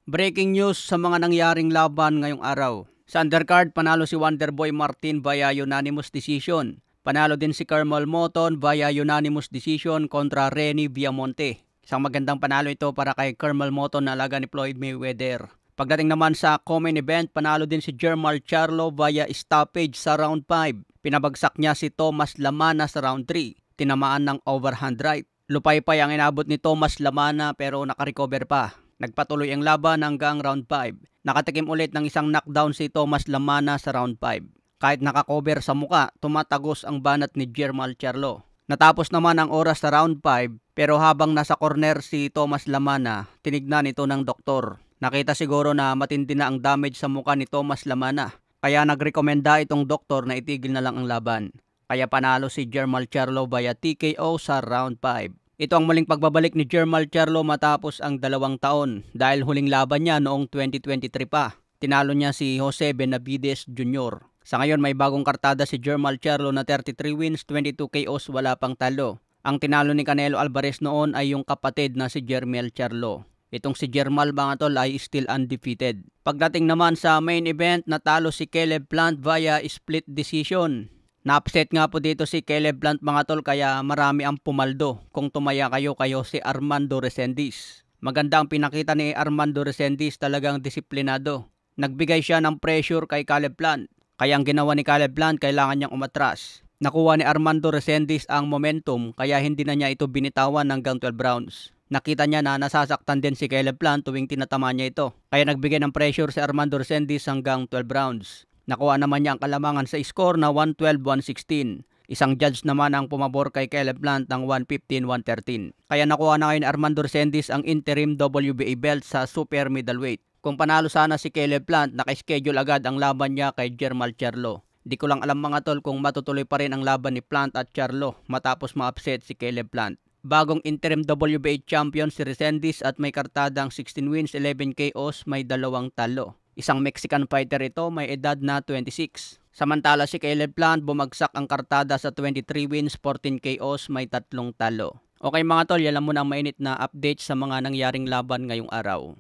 Breaking news sa mga nangyaring laban ngayong araw. Sa undercard, panalo si Wonderboy Martin via unanimous decision. Panalo din si Carmel Moton via unanimous decision kontra Renny Viamonte. Isang magandang panalo ito para kay Carmel Moton na alaga ni Floyd Mayweather. Pagdating naman sa co-main event, panalo din si Jermall Charlo via stoppage sa round 5. Pinabagsak niya si Thomas Lamana sa round 3. Tinamaan ng overhand right. Lupay-pay ang inabot ni Thomas Lamana pero nakarecover pa. Nagpatuloy ang laban hanggang round 5. Nakatikim ulit ng isang knockdown si Thomas Lamana sa round 5. Kahit nakakover sa muka, tumatagos ang banat ni Jermall Charlo. Natapos naman ang oras sa round 5 pero habang nasa corner si Thomas Lamana, tinignan ito ng doktor. Nakita siguro na matindi na ang damage sa muka ni Thomas Lamana. Kaya nagrekomenda itong doktor na itigil na lang ang laban. Kaya panalo si Jermall Charlo via TKO sa round 5. Ito ang muling pagbabalik ni Jermall Charlo matapos ang 2 taon dahil huling laban niya noong 2023 pa. Tinalo niya si Jose Benavides Jr. Sa ngayon may bagong kartada si Jermall Charlo na 33 wins, 22 KOs, wala pang talo. Ang tinalo ni Canelo Alvarez noon ay yung kapatid na si Jermall Charlo. Itong si Jermall mga tol ay still undefeated. Pagdating naman sa main event, natalo si Caleb Plant via split decision. Na-upset nga po dito si Caleb Plant mga tol kaya marami ang pumaldo kung tumaya kayo si Armando Resendiz. Maganda ang pinakita ni Armando Resendiz, talagang disiplinado. Nagbigay siya ng pressure kay Caleb Plant. Kaya ang ginawa ni Caleb Plant, kailangan niyang umatras. Nakuha ni Armando Resendiz ang momentum kaya hindi na niya ito binitawan hanggang 12 rounds. Nakita niya na nasasaktan din si Caleb Plant tuwing tinatama niya ito. Kaya nagbigay ng pressure si Armando Resendiz hanggang 12 rounds. Nakuha naman niya ang kalamangan sa score na 112-116. Isang judge naman ang pumabor kay Caleb Plant ng 115-113. Kaya nakuha na ngayon Armando Resendiz ang interim WBA belt sa super middleweight. Kung panalo sana si Caleb Plant, naka-schedule agad ang laban niya kay Jermall Charlo. Di ko lang alam mga tol kung matutuloy pa rin ang laban ni Plant at Charlo matapos ma-upset si Caleb Plant. Bagong interim WBA champion si Resendiz at may kartadang 16 wins, 11 KOs, may 2 talo. Isang Mexican fighter ito, may edad na 26. Samantala si Caleb Plant, bumagsak ang kartada sa 23 wins, 14 KOs, may 3 talo. Okay mga tol, yan lang muna ang mainit na update sa mga nangyaring laban ngayong araw.